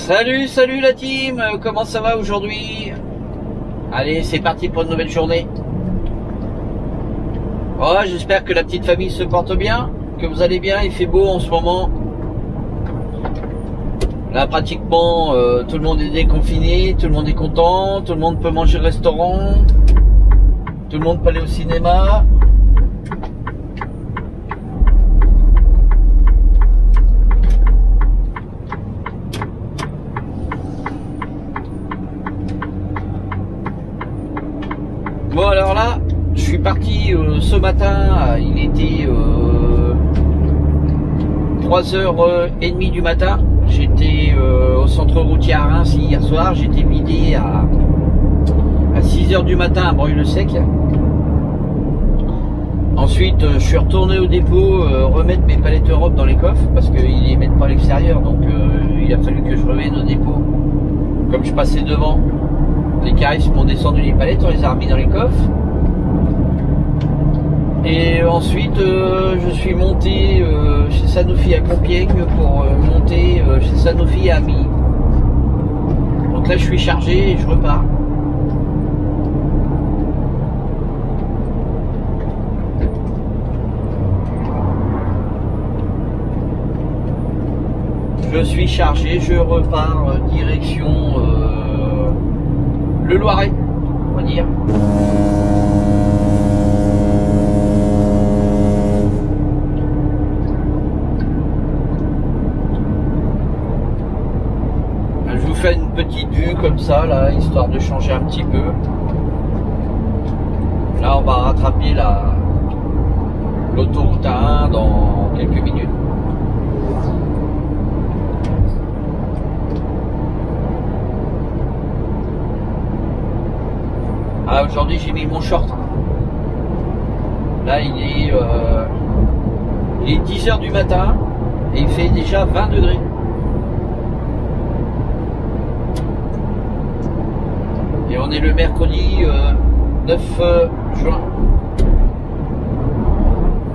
Salut la team, comment ça va aujourd'hui? Allez, c'est parti pour une nouvelle journée. Oh, j'espère que la petite famille se porte bien, que vous allez bien, il fait beau en ce moment. Là, pratiquement, tout le monde est déconfiné, tout le monde est content, tout le monde peut manger au restaurant, tout le monde peut aller au cinéma. Bon, alors là, je suis parti ce matin, il était 3h30 du matin. J'étais au centre routier à Reims hier soir, j'étais vidé à 6h du matin à Breuil-le-Sec. Ensuite, je suis retourné au dépôt remettre mes palettes Europe dans les coffres parce qu'ils les mettent pas à l'extérieur, donc il a fallu que je revienne au dépôt. Comme je passais devant, les caristes m'ont descendu les palettes, on les a remis dans les coffres. Et ensuite, je suis monté chez Sanofi à Compiègne pour monter chez Sanofi à Ami. Donc là, je suis chargé et je repars. Je suis chargé, je repars direction le Loiret, on va dire. Je vous fais une petite vue comme ça, là, histoire de changer un petit peu. Là, on va rattraper l'autoroute A1 dans quelques minutes. Ah, aujourd'hui j'ai mis mon short. Là il est 10h du matin et il fait déjà 20 degrés. Et on est le mercredi 9 juin.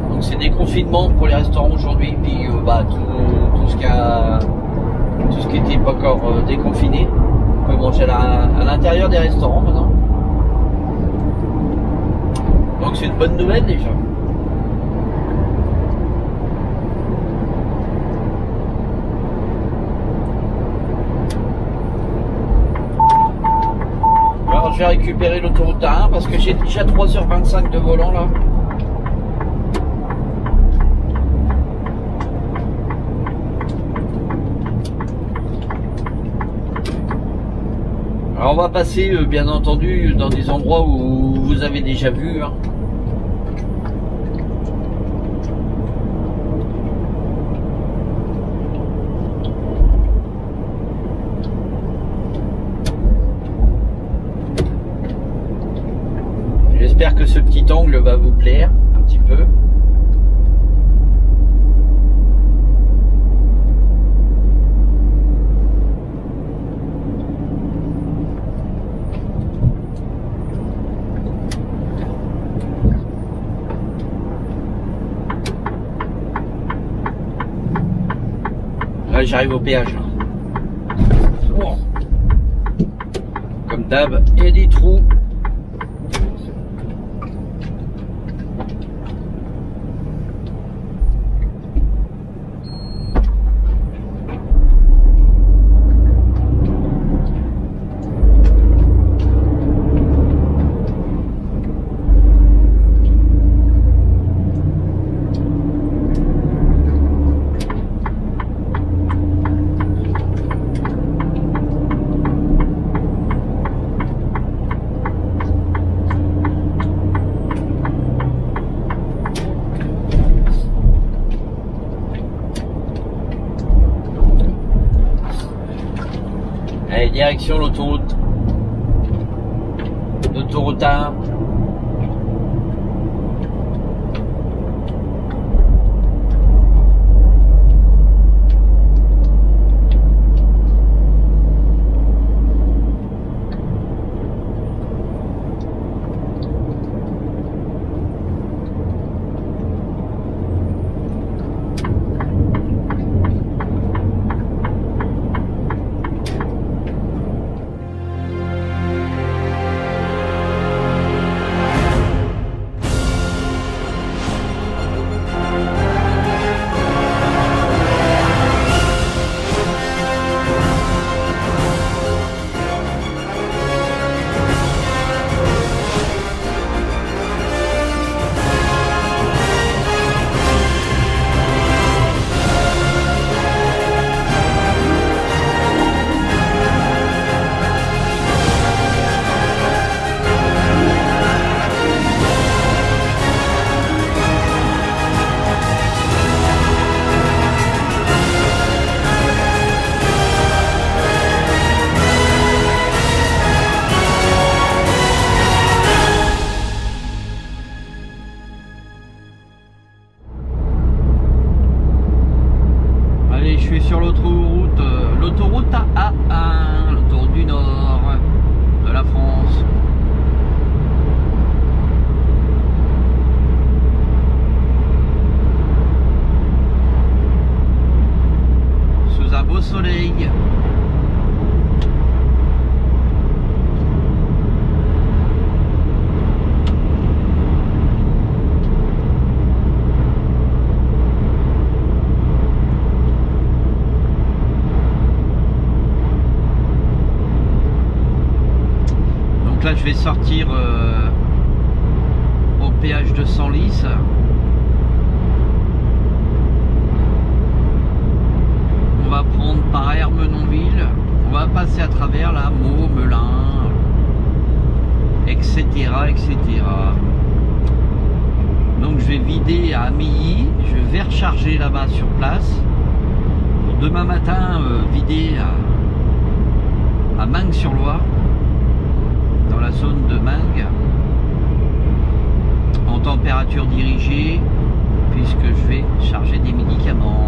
Donc c'est déconfinement pour les restaurants aujourd'hui. Puis tout ce qui n'était pas encore déconfiné. On peut manger à l'intérieur des restaurants maintenant. Donc c'est une bonne nouvelle déjà. Alors je vais récupérer l'autoroute A1 parce que j'ai déjà 3h25 de volant là. Alors on va passer bien entendu dans des endroits où vous avez déjà vu. Hein. J'espère que ce petit angle va vous plaire un petit peu. Là j'arrive au péage. Oh. Comme d'hab, il y a des trous. Allez, direction l'autoroute. L'autoroute A1. soleil. Donc là je vais sortir au péage de Senlis. On va prendre par Ermenonville, on va passer à travers la Meaux, Melun, etc., etc. Donc je vais vider à Milly, je vais recharger là-bas sur place pour demain matin vider à Meung-sur-Loire, dans la zone de Meung, en température dirigée, puisque je vais charger des médicaments.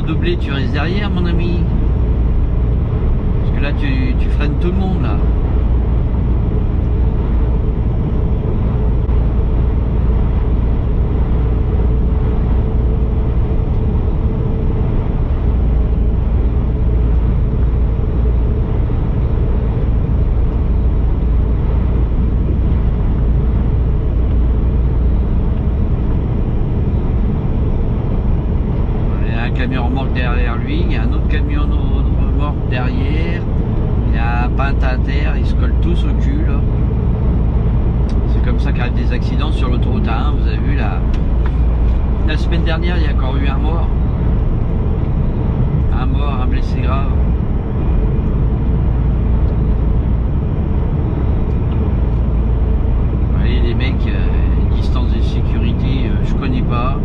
Doubler, tu restes derrière, mon ami, parce que là tu freines tout le monde là. Camion remorque derrière lui, il y a un autre camion remorque derrière, il y a un peintre à terre, ils se collent tous au cul là. C'est comme ça qu'arrivent des accidents sur l'autoroute A1. Vous avez vu la semaine dernière, il y a encore eu un mort, un blessé grave. Vous voyez les mecs, distance de sécurité, je connais pas.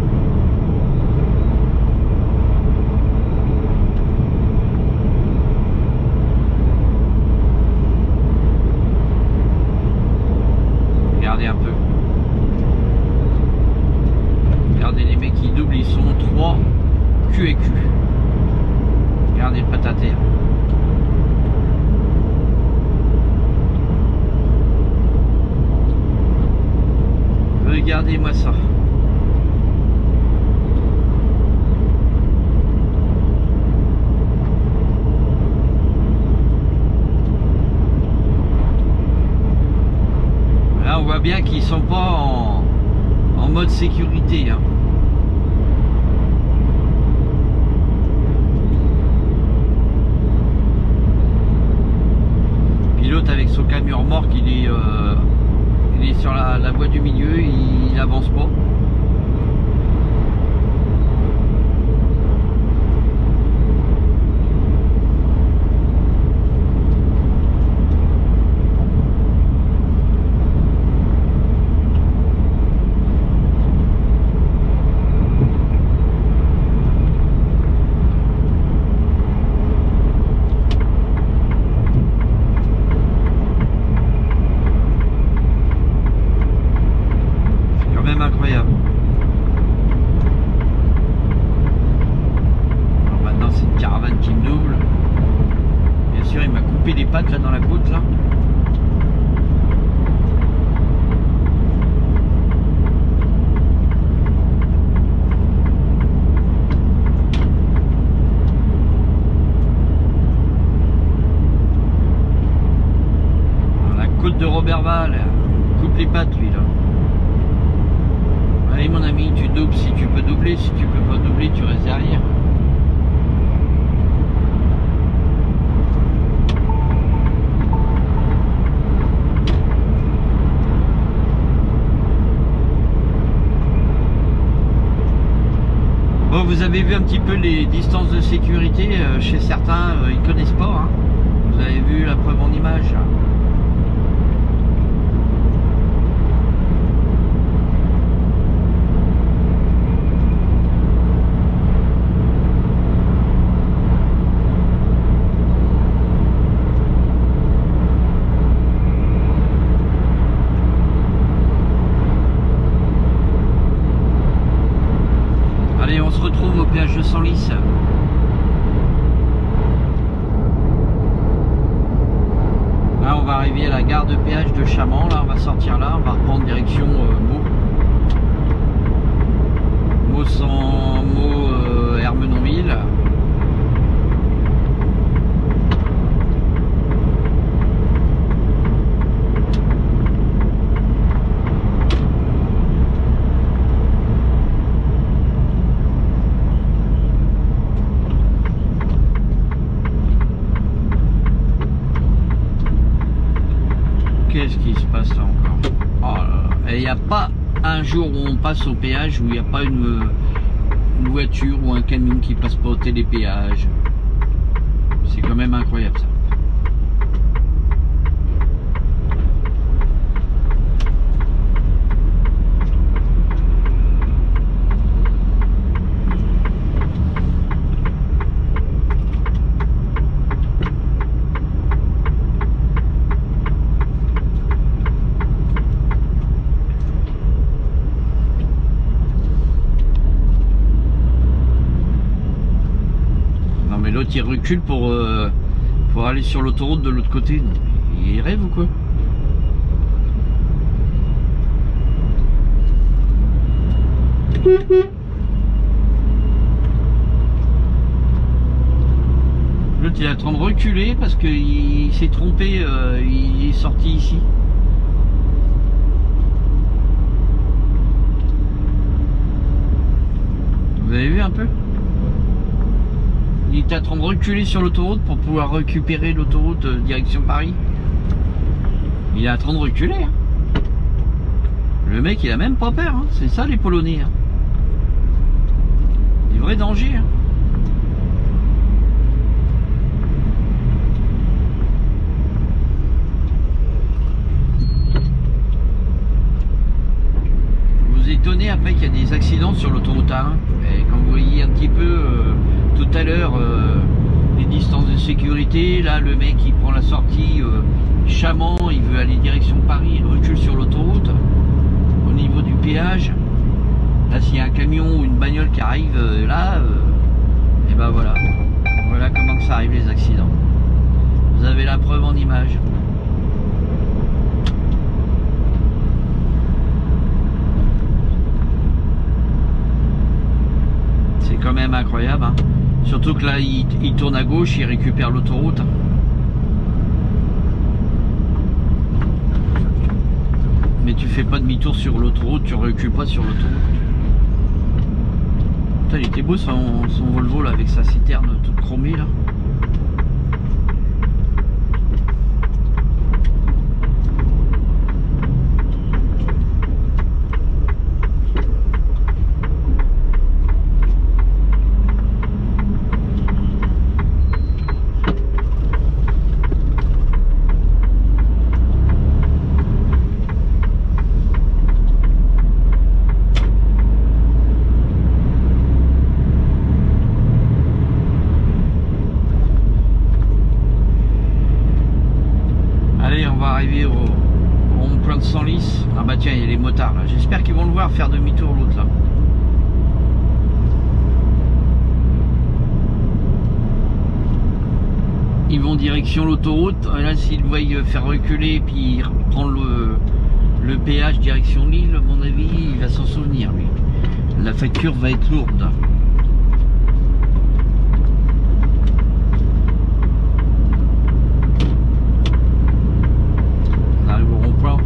Regardez un peu. Regardez les mecs qui doublent, ils sont 3 cul et cul. Regardez le patate à terre. Regardez-moi ça. Là, on voit bien qu'ils sont pas en mode sécurité, hein. Pilote avec son camion remorque, il est sur la voie du milieu, il avance pas. Incroyable. Alors maintenant c'est une caravane qui me double. Bien sûr il m'a coupé les pattes là dans la côte là. Alors, la côte de Roberval, coupe les pattes lui là. Allez mon ami, tu doubles si tu peux doubler, si tu peux pas doubler, tu restes derrière. vous avez vu un petit peu les distances de sécurité, chez certains, ils connaissent pas. Hein. Vous avez vu la preuve en image. Allez, on se retrouve au péage de Senlis. Là, on va arriver à la gare de péage de Chamans. Là, on va sortir là, on va reprendre direction Meaux. Meaux Ermenonville. Qu'est-ce qui se passe là encore? Oh là là. Et il n'y a pas un jour où on passe au péage où il n'y a pas une voiture ou un camion qui passe pas au télépéage. C'est quand même incroyable ça. L'autre il recule pour aller sur l'autoroute de l'autre côté. Il rêve ou quoi? L'autre il est en train de reculer parce qu'il s'est trompé, il est sorti ici. Vous avez vu un peu? Il est en train de reculer sur l'autoroute pour pouvoir récupérer l'autoroute direction Paris. Il est en train de reculer. Hein. Le mec il a même pas peur. Hein. C'est ça les Polonais. Hein. Des vrais dangers. Hein. Vous étonnez après qu'il y a des accidents sur l'autoroute A1. Et quand vous voyez un petit peu tout à l'heure les distances de sécurité, là le mec il prend la sortie Chamans, il veut aller direction Paris, il recule sur l'autoroute au niveau du péage. Là s'il y a un camion ou une bagnole qui arrive là, et ben voilà, voilà comment que ça arrive les accidents. Vous avez la preuve en image. C'est quand même incroyable. Hein. Surtout que là, il tourne à gauche, il récupère l'autoroute. Mais tu fais pas demi-tour sur l'autoroute, tu recules pas sur l'autoroute. Putain, il était beau son Volvo là, avec sa citerne toute chromée là. Arriver au rond-point de Senlis. Ah bah tiens, il y a les motards là. J'espère qu'ils vont le voir faire demi-tour l'autre là. Ils vont direction l'autoroute. Là s'ils le voient faire reculer et puis prendre le péage direction Lille, à mon avis, il va s'en souvenir lui. La facture va être lourde.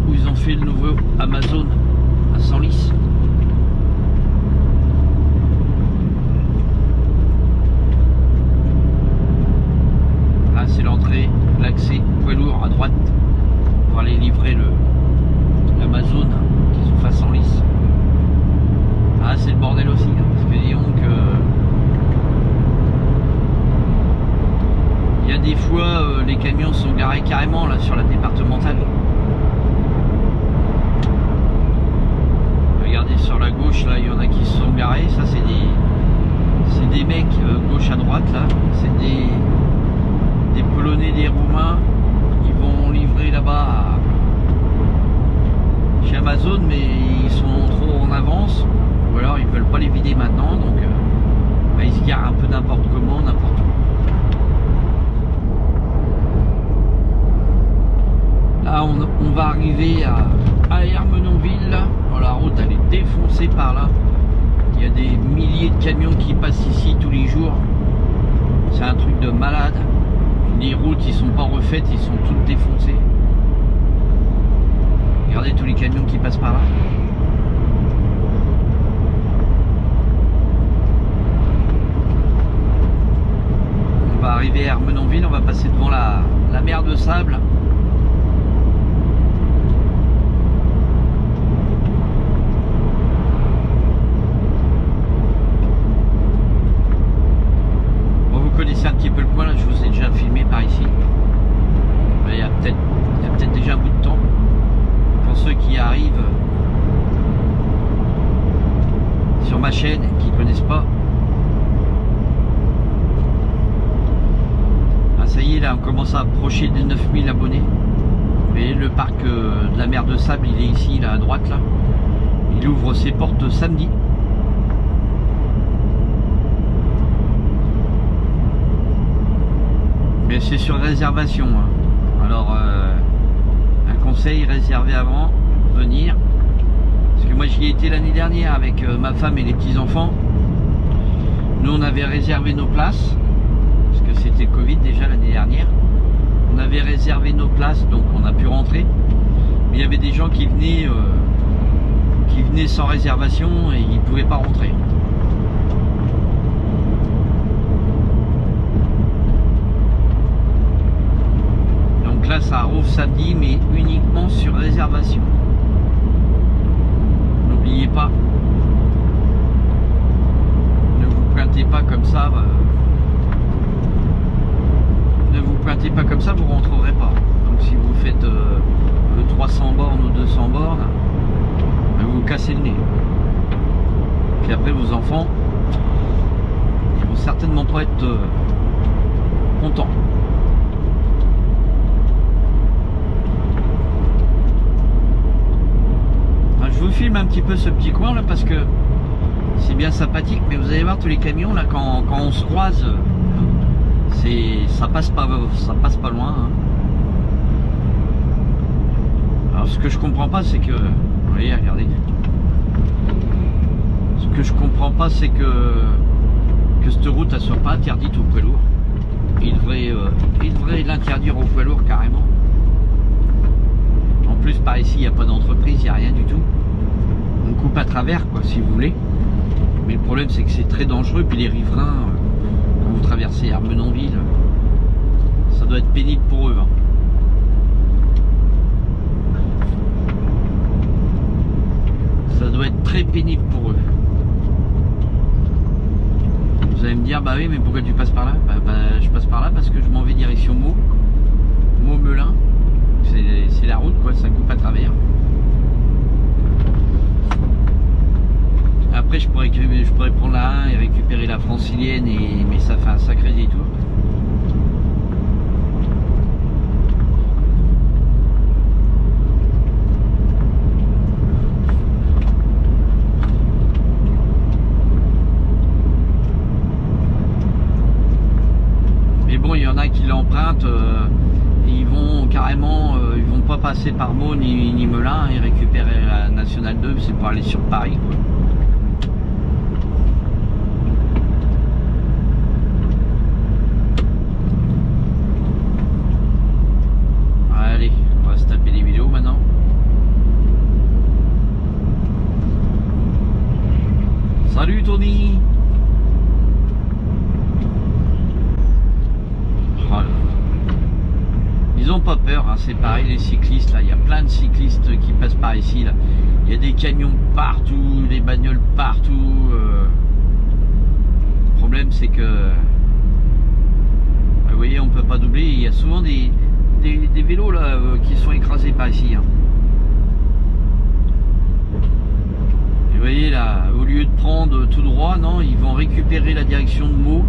Où ils ont fait le nouveau Amazon à Senlis. Là c'est l'entrée, l'accès poids lourd à droite pour aller livrer l'Amazon qu'ils ont fait à Senlis. Ah c'est le bordel aussi hein, parce que disons que camions sont garés carrément là sur la départementale. Regardez sur la gauche là, il y en a qui se sont garés. Ça c'est des mecs gauche à droite là. C'est des Polonais, des Roumains. Ils vont livrer là-bas chez Amazon, mais ils sont trop en avance. Ou alors ils veulent pas les vider maintenant, donc ils se garent un peu n'importe comment, n'importe où. Là on va arriver à Ermenonville. Oh, la route elle est défoncée par là. Il y a des milliers de camions qui passent ici tous les jours. C'est un truc de malade. Les routes ils sont pas refaites, ils sont toutes défoncées. Regardez tous les camions qui passent par là. On va arriver à Ermenonville, on va passer devant la mer de sable. Bon, vous connaissez un petit peu le coin, là, je vous ai déjà filmé par ici. Il y a peut-être déjà un bout de temps. Pour ceux qui arrivent sur ma chaîne et qui ne connaissent pas. Ah, ça y est, là on commence à approcher des 9000 abonnés. Et le parc de la mer de sable, il est ici, là à droite là. Il ouvre ses portes samedi. Mais c'est sur réservation, hein. Alors un conseil, réserver avant, venir. Parce que moi j'y ai été l'année dernière avec ma femme et les petits enfants. Nous on avait réservé nos places, parce que c'était le Covid déjà l'année dernière. On avait réservé nos places, donc on a pu rentrer. Mais il y avait des gens qui venaient sans réservation et ils ne pouvaient pas rentrer. Là ça rouvre samedi, mais uniquement sur réservation. N'oubliez pas, ne vous pointez pas comme ça, ne vous pointez pas comme ça, vous rentrerez pas. Donc si vous faites 300 bornes ou 200 bornes, vous vous cassez le nez. Puis après vos enfants ils vont certainement pas être contents. Je vous filme un petit peu ce petit coin là parce que c'est bien sympathique, mais vous allez voir tous les camions là quand on se croise, ça passe pas loin, hein. Alors ce que je comprends pas c'est que, vous voyez, regardez, ce que je comprends pas c'est que cette route elle soit pas interdite aux poids lourds. Il devrait l'interdire aux poids lourds carrément. En plus par ici il n'y a pas d'entreprise, il n'y a rien du tout. On coupe à travers quoi si vous voulez. Mais le problème c'est que c'est très dangereux. Puis les riverains, quand vous traversez Ermenonville, ça doit être pénible pour eux, hein. Ça doit être très pénible pour eux. Vous allez me dire, bah oui mais pourquoi tu passes par là? Je passe par là parce que je m'en vais direction Meaux-Melun. C'est la route quoi, ça coupe à travers. Après je pourrais prendre la 1 et récupérer la francilienne, mais ça fait un sacré détour. Mais bon, il y en a qui l'empruntent. Ils vont carrément, ils vont pas passer par Meaux ni Melun et récupérer la Nationale 2, c'est pour aller sur Paris quoi. Allez, on va se taper les vidéos maintenant. Salut Tony. Oh là là. Ils ont pas peur, hein, c'est pareil les cyclistes là, il y a plein de cyclistes qui passent par ici là. Il y a des camions partout, des bagnoles partout. Le problème c'est que vous voyez on peut pas doubler, il y a souvent des des vélos là qui sont écrasés par ici. Hein. Et vous voyez là, au lieu de prendre tout droit, non, ils vont récupérer la direction de Meaux.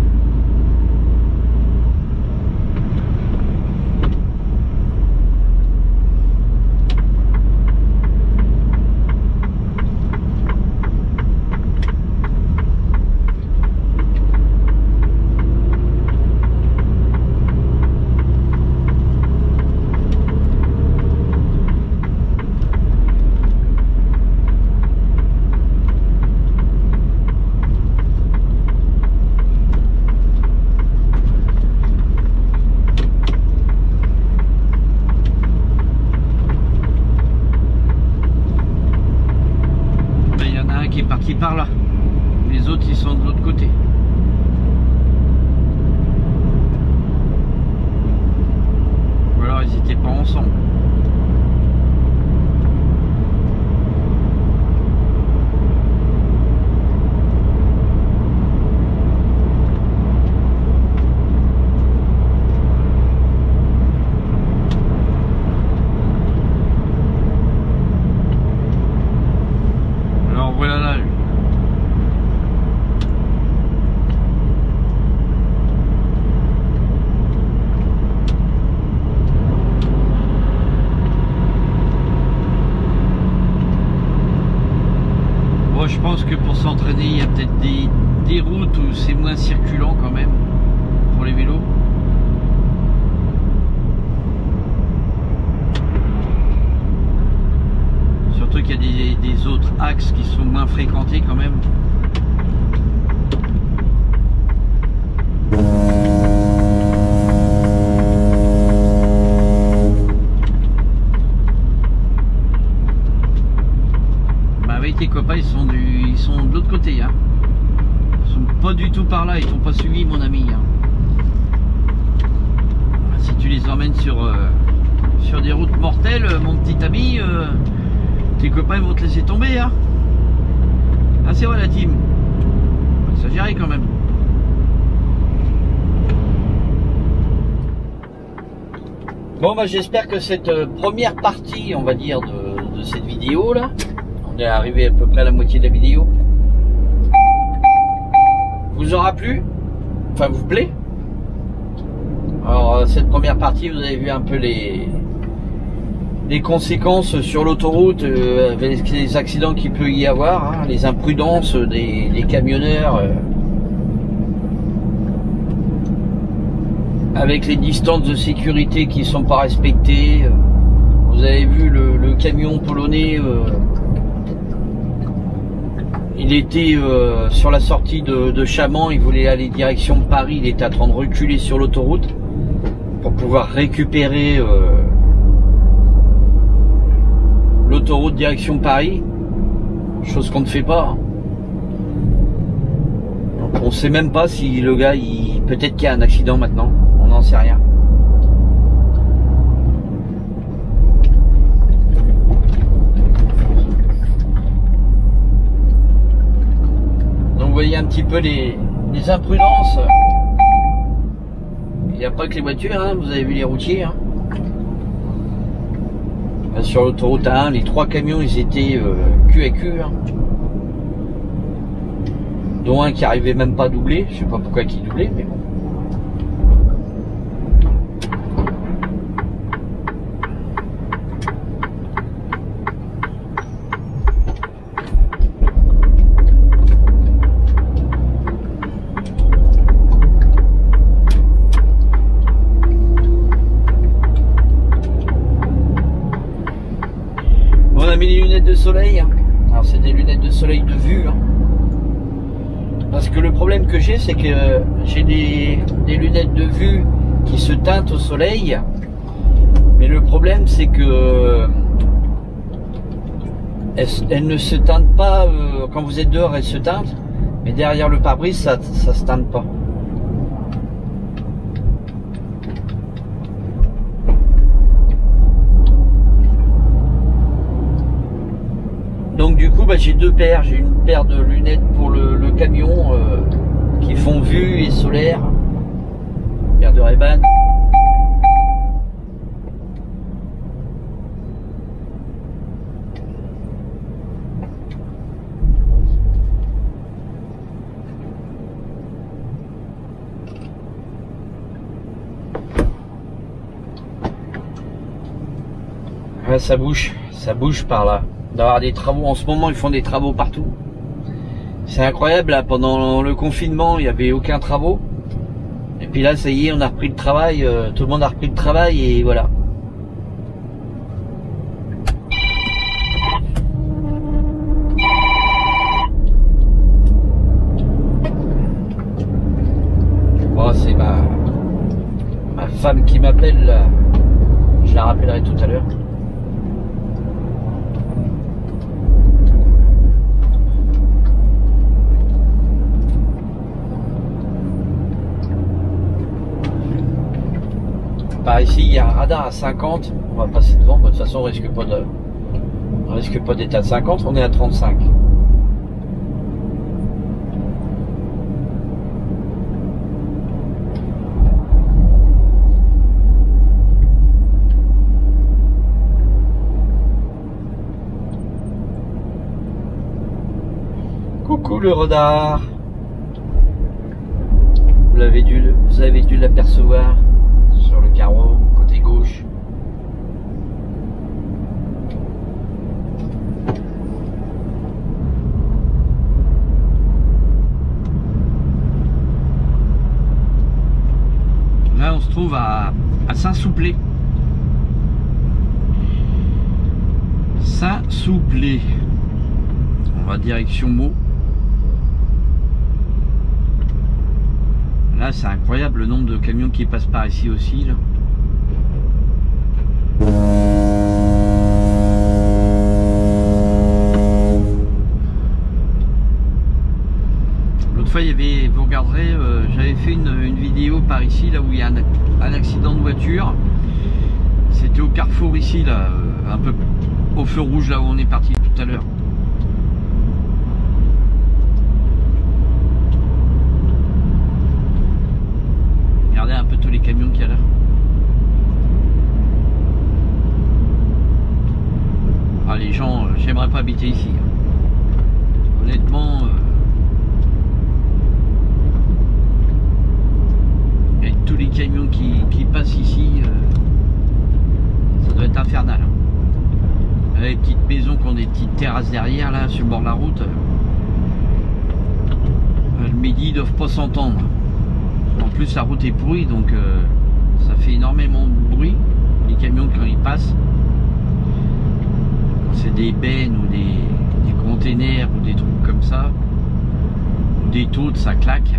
Par là, les autres ils sont de l'autre côté. Ou alors ils n'étaient pas ensemble. Alors voilà là. Je pense que pour s'entraîner, il y a peut-être des routes où c'est moins circulant quand même pour les vélos. Surtout qu'il y a des autres axes qui sont moins fréquentés quand même. Les copains ils sont de l'autre côté hein. Ils sont pas du tout par là, ils t'ont pas suivi mon ami hein. Si tu les emmènes sur des routes mortelles mon petit ami, tes copains ils vont te laisser tomber hein. Ah c'est vrai la team, ça gère quand même. Bon bah j'espère que cette première partie on va dire de cette vidéo là, on est arrivé à peu près à la moitié de la vidéo, vous aura plu, enfin vous plaît. Alors cette première partie vous avez vu un peu les conséquences sur l'autoroute avec les accidents qu'il peut y avoir hein, les imprudences des camionneurs avec les distances de sécurité qui ne sont pas respectées. Vous avez vu le camion polonais, il était sur la sortie de Chaman, il voulait aller direction Paris, il était en train de reculer sur l'autoroute pour pouvoir récupérer l'autoroute direction Paris, chose qu'on ne fait pas. Donc on sait même pas si le gars, peut-être qu'il y a un accident maintenant, on n'en sait rien. Donc vous voyez un petit peu les imprudences. Il n'y a pas que les voitures, hein, vous avez vu les routiers. Hein. Là, sur l'autoroute A1, les 3 camions, ils étaient cul à cul. Hein. Dont un qui arrivait même pas à doubler. Je sais pas pourquoi qui doublait, mais bon. On a mis les lunettes de soleil, alors c'est des lunettes de soleil de vue, hein. Parce que le problème que j'ai, c'est que j'ai des lunettes de vue qui se teintent au soleil, mais le problème c'est que elles ne se teintent pas, quand vous êtes dehors elles se teintent, mais derrière le pare-brise ça se teinte pas. Donc du coup j'ai 2 paires, j'ai une paire de lunettes pour le camion qui font vue et solaire, paire de Ray-Ban, Là ça bouge par là. D'avoir des travaux, en ce moment ils font des travaux partout. C'est incroyable, là, pendant le confinement il n'y avait aucun travaux. Et puis là ça y est, on a repris le travail, tout le monde a repris le travail et voilà. Bon, c'est ma femme qui m'appelle là. Je la rappellerai tout à l'heure. Par ici, il y a un radar à 50. On va passer devant. De toute façon, on risque pas d'être à 50. On est à 35. Coucou le radar. Vous avez dû l'apercevoir sur le carreau côté gauche. Là on se trouve à Saint-Souplé. Saint-Souplé. On va direction Meaux. Là c'est incroyable le nombre de camions qui passent par ici aussi là. L'autre fois il y avait, vous regarderez, j'avais fait une vidéo par ici là où il y a un accident de voiture. C'était au carrefour ici là, un peu au feu rouge là où on est parti tout à l'heure. Regardez un peu tous les camions qu'il y a là. Ah, les gens, j'aimerais pas habiter ici. Honnêtement, avec tous les camions qui passent ici, ça doit être infernal. Les petites maisons qui ont des petites terrasses derrière là, sur le bord de la route. Le midi, ils doivent pas s'entendre. En plus la route est pourrie, donc ça fait énormément de bruit, les camions quand ils passent. C'est des bennes ou des containers ou des trucs comme ça, ou des tautes, ça claque.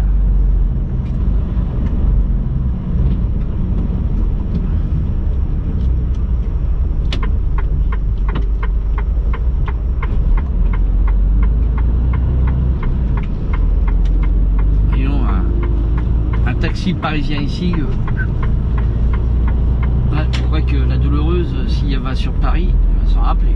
Taxi parisien ici, là, je crois que la douloureuse, si elle va sur Paris, elle va s'en rappeler.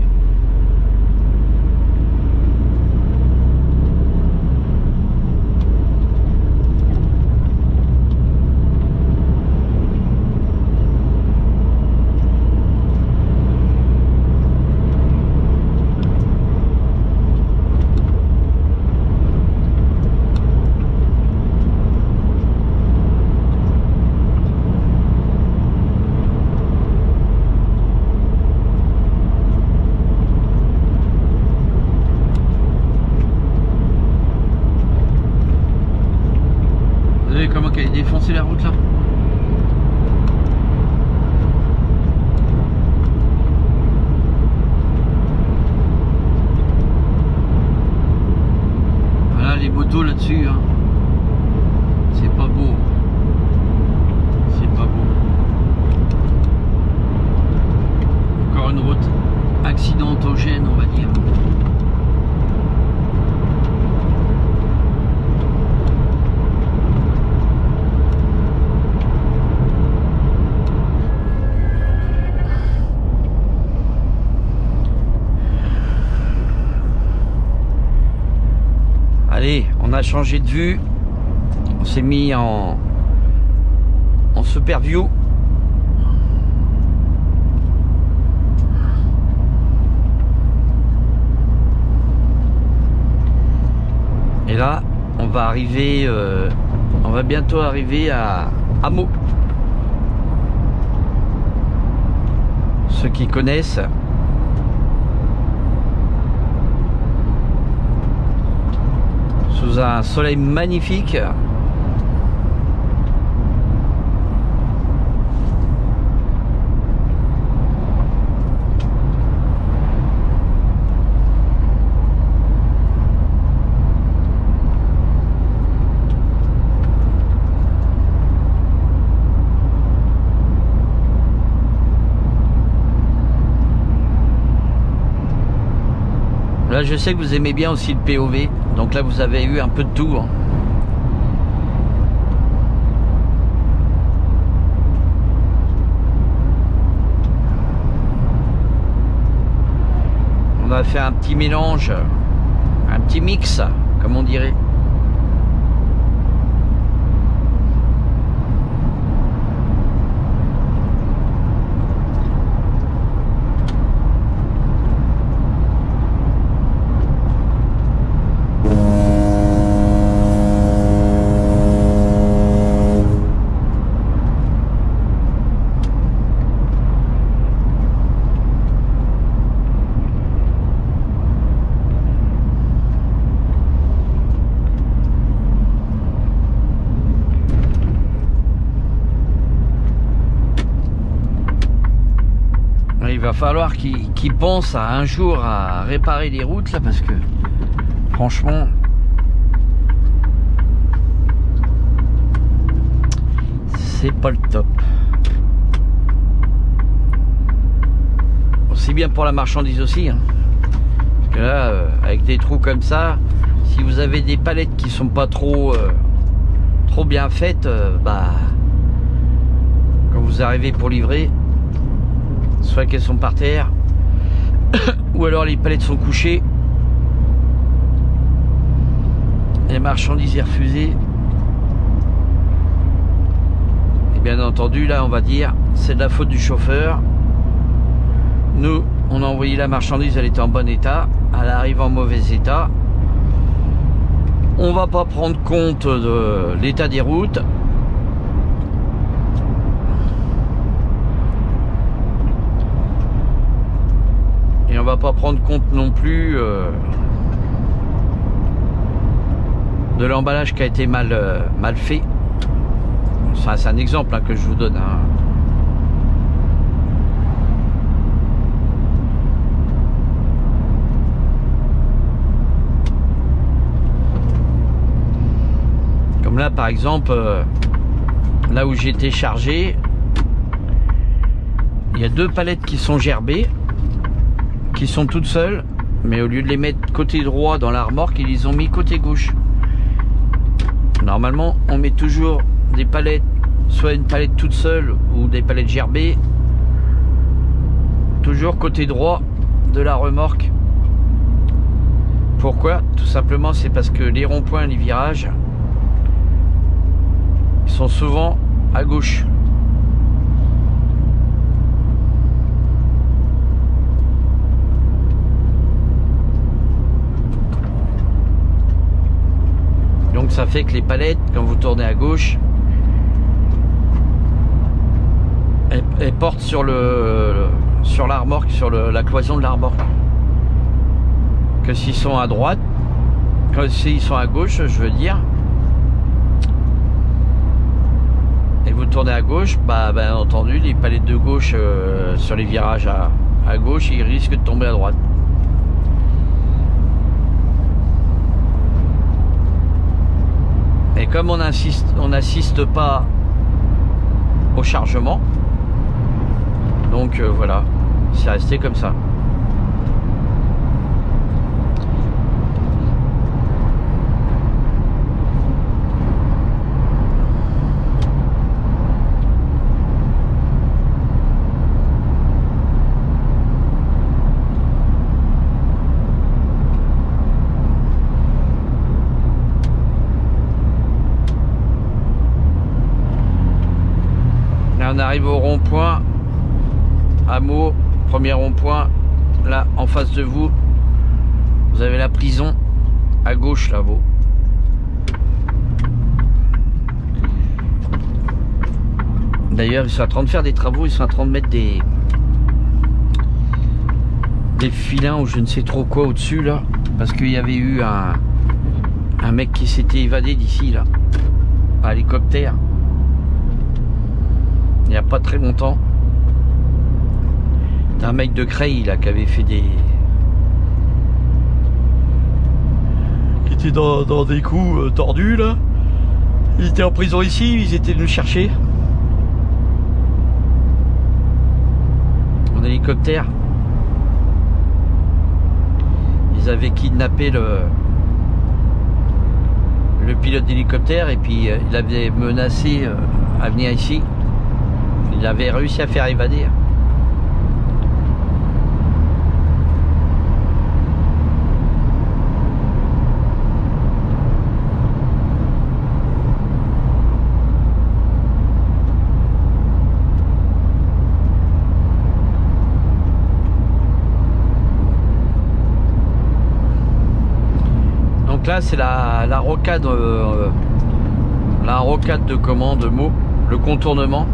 Comment qu'elle a défoncé la route là. Voilà les motos là-dessus, hein. C'est pas beau. C'est pas beau. Encore une route accidentogène, on va dire. Allez, on a changé de vue, on s'est mis en super view. Et là, on va arriver, on va bientôt arriver à Meaux. Ceux qui connaissent, sous un soleil magnifique. Là, je sais que vous aimez bien aussi le POV, donc là vous avez eu un peu de tout, hein. On a fait un petit mélange, un petit mix, comme on dirait. Il va falloir qu'ils pensent à un jour à réparer les routes là, parce que franchement c'est pas le top. Aussi bien pour la marchandise aussi, hein. Parce que là avec des trous comme ça, si vous avez des palettes qui sont pas trop bien faites, bah quand vous arrivez pour livrer, soit qu'elles sont par terre ou alors les palettes sont couchées, les marchandises est refusées, et bien entendu là on va dire c'est de la faute du chauffeur. Nous on a envoyé la marchandise, elle était en bon état, elle arrive en mauvais état, on va pas prendre compte de l'état des routes. Et on va pas prendre compte non plus de l'emballage qui a été mal fait. Enfin, c'est un exemple hein, que je vous donne, hein. Comme là par exemple, là où j'ai été chargé, il y a 2 palettes qui sont gerbées, qui sont toutes seules, mais au lieu de les mettre côté droit dans la remorque, ils les ont mis côté gauche. Normalement on met toujours des palettes, soit une palette toute seule ou des palettes gerbées, toujours côté droit de la remorque. Pourquoi? Tout simplement c'est parce que les ronds-points, les virages, ils sont souvent à gauche. Donc ça fait que les palettes, quand vous tournez à gauche, elles portent sur la remorque, sur la cloison de la remorque. Que s'ils sont à droite, s'ils sont à gauche, je veux dire, et vous tournez à gauche, bah bien entendu, les palettes de gauche sur les virages à gauche, ils risquent de tomber à droite. Et comme on n'assiste pas au chargement, donc voilà, c'est resté comme ça. On arrive au rond-point Hameau, premier rond-point. Là en face de vous, vous avez la prison à gauche là-haut. D'ailleurs ils sont en train de faire des travaux, ils sont en train de mettre des filins ou je ne sais trop quoi au-dessus là, parce qu'il y avait eu Un mec qui s'était évadé d'ici là, à hélicoptère, il n'y a pas très longtemps. Un mec de Creil là qui avait fait des... qui était dans des coups tordus là. Ils étaient en prison ici, ils étaient venus le chercher. En hélicoptère. Ils avaient kidnappé le pilote d'hélicoptère et puis il avait menacé à venir ici. Il avait réussi à faire évader. Donc là c'est la rocade de commande mot, le contournement.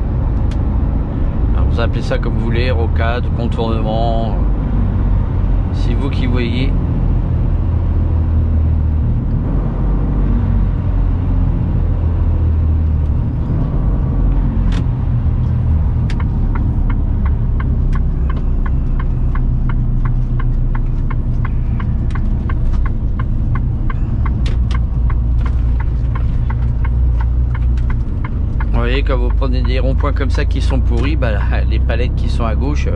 Alors vous appelez ça comme vous voulez, rocade, contournement, c'est vous qui voyez. Vous voyez, quand vous prenez des ronds-points comme ça qui sont pourris, bah, les palettes qui sont à gauche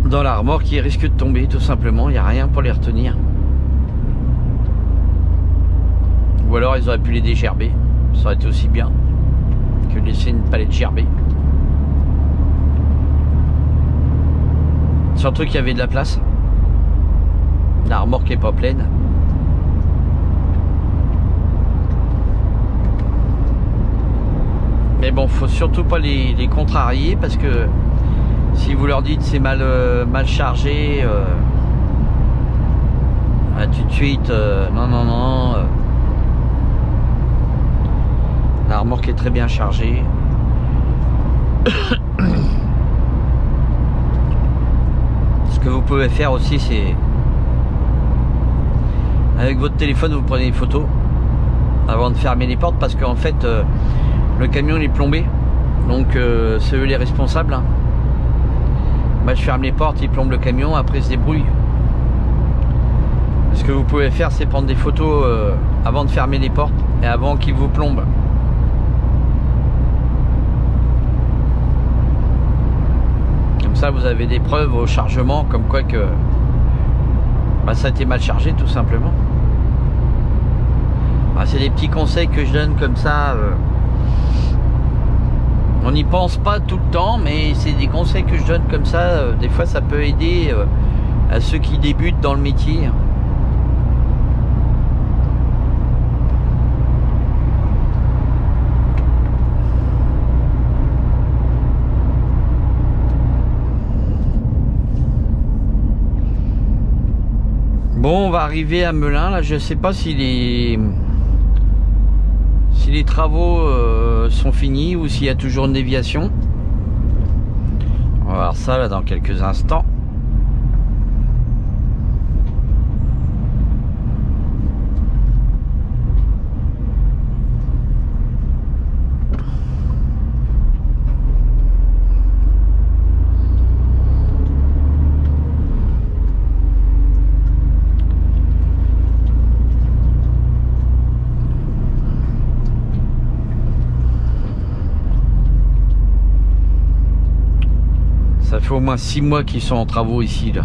dans la remorque qui risquent de tomber tout simplement, il n'y a rien pour les retenir. Ou alors ils auraient pu les dégerber, ça aurait été aussi bien que de laisser une palette gerbée. Surtout qu'il y avait de la place, la remorque n'est pas pleine. Mais bon, faut surtout pas les contrarier parce que si vous leur dites c'est mal chargé, tout de suite, non. La remorque est très bien chargée. Ce que vous pouvez faire aussi, c'est avec votre téléphone, vous prenez des photos avant de fermer les portes parce qu'en fait, le camion il est plombé, donc c'est eux les responsables. Hein. Moi je ferme les portes, ils plombent le camion, après ils se débrouillent. Ce que vous pouvez faire, c'est prendre des photos avant de fermer les portes et avant qu'ils vous plombent. Comme ça vous avez des preuves au chargement, comme quoi que bah, ça a été mal chargé tout simplement. Bah, c'est des petits conseils que je donne comme ça. On n'y pense pas tout le temps, mais c'est des conseils que je donne comme ça. Des fois, ça peut aider à ceux qui débutent dans le métier. Bon, on va arriver à Melun. Là, je sais pas si les travaux sont finis ou s'il y a toujours une déviation. On va voir ça là dans quelques instants. Ça fait au moins 6 mois qu'ils sont en travaux ici là.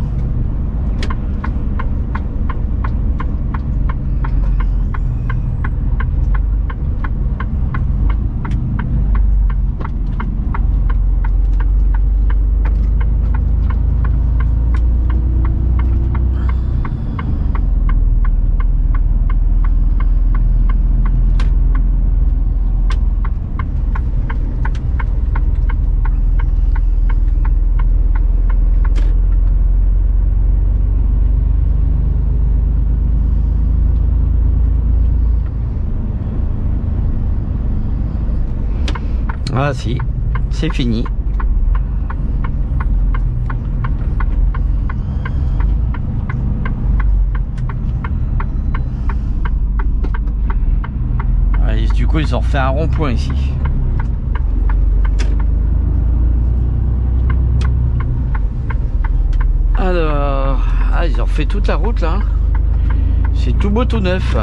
Ah si, c'est fini. coup, ils ont refait un rond-point ici. Alors, ah, ils ont refait toute la route là. C'est tout beau, tout neuf.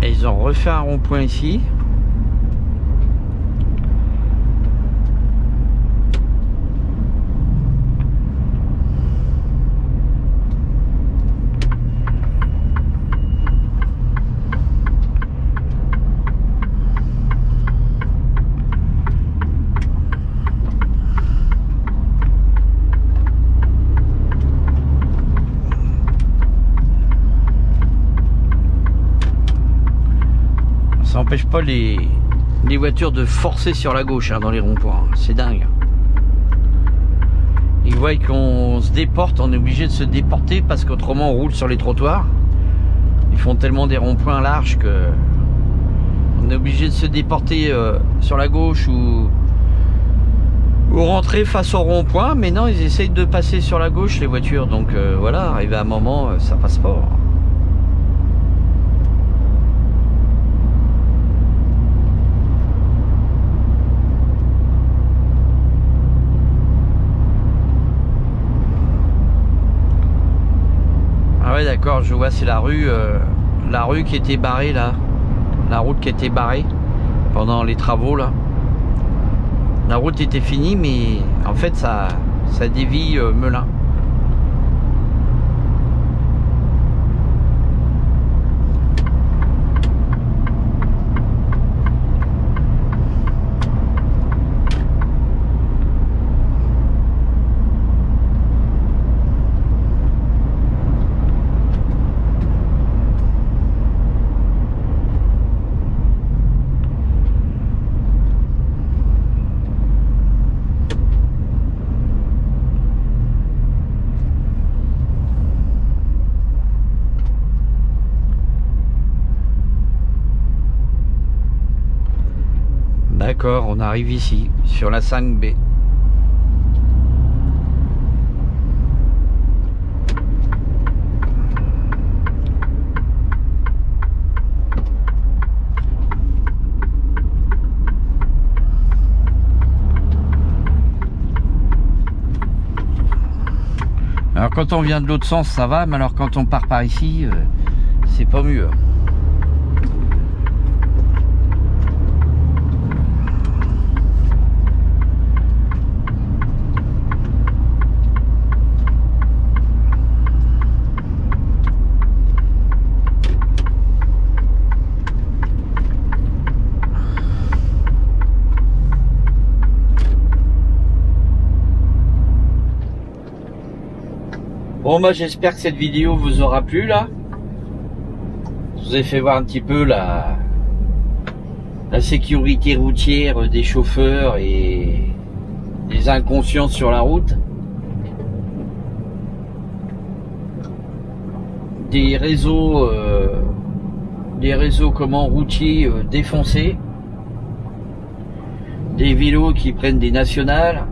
Et ils ont refait un rond-point ici. Ça n'empêche pas les voitures de forcer sur la gauche hein, dans les ronds-points, c'est dingue. Ils voient qu'on se déporte, on est obligé de se déporter parce qu'autrement on roule sur les trottoirs. Ils font tellement des ronds-points larges que on est obligé de se déporter sur la gauche ou rentrer face au rond-point, mais non, ils essayent de passer sur la gauche les voitures, donc voilà, arrivé à un moment, ça passe pas. Ah ouais, d'accord, je vois, c'est la rue qui était barrée là, la route qui était barrée pendant les travaux là. La route était finie, mais en fait ça dévie Melun. D'accord, on arrive ici, sur la 5B. Alors quand on vient de l'autre sens ça va, mais alors quand on part par ici, c'est pas mieux. Bon, moi j'espère que cette vidéo vous aura plu là. Je vous ai fait voir un petit peu la sécurité routière des chauffeurs et des inconscients sur la route. Des réseaux comment routiers défoncés. Des vélos qui prennent des nationales.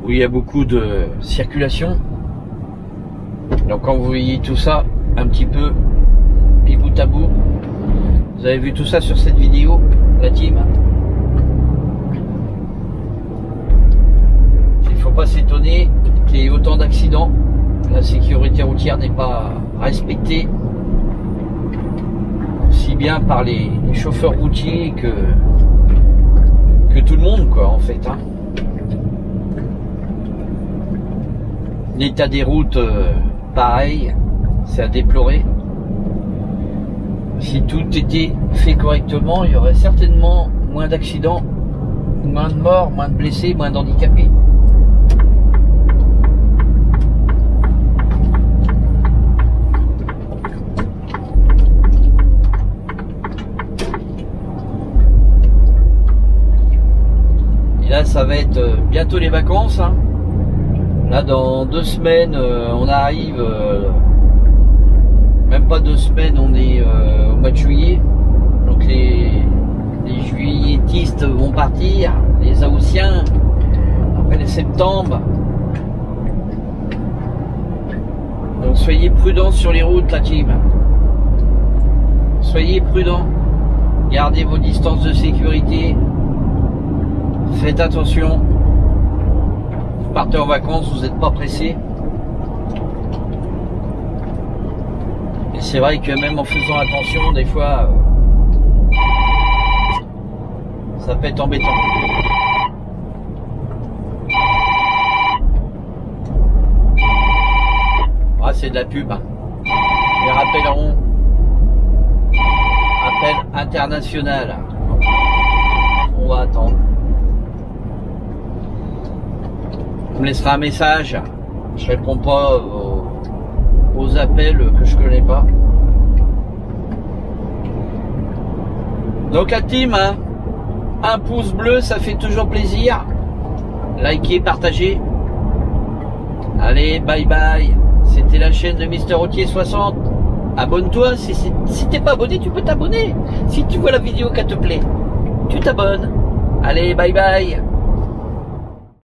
Où il y a beaucoup de circulation. Donc quand vous voyez tout ça un petit peu et bout à bout, vous avez vu tout ça sur cette vidéo, la team. Il ne faut pas s'étonner qu'il y ait autant d'accidents. La sécurité routière n'est pas respectée aussi bien par les chauffeurs routiers que tout le monde quoi en fait hein. L'état des routes, pareil, c'est à déplorer. Si tout était fait correctement, il y aurait certainement moins d'accidents, moins de morts, moins de blessés, moins d'handicapés. Et là, ça va être bientôt les vacances, hein. Là, dans 2 semaines, on arrive, même pas 2 semaines, on est au mois de juillet. Donc les juilletistes vont partir, les Haussiens, après les septembre. Donc soyez prudents sur les routes, la team. Soyez prudents. Gardez vos distances de sécurité. Faites attention. Vous partez en vacances, vous n'êtes pas pressé. Et c'est vrai que même en faisant attention, des fois, ça peut être embêtant. Ah, c'est de la pub. Les rappelleront. Appel international. On va attendre. On me laissera un message. Je réponds pas aux appels que je connais pas. Donc la team, hein, un pouce bleu, ça fait toujours plaisir. Likez, partagez. Allez, bye bye. C'était la chaîne de Mister Routier 60. Abonne-toi. Si t'es pas abonné, tu peux t'abonner. Si tu vois la vidéo qu'elle te plaît, tu t'abonnes. Allez, bye bye.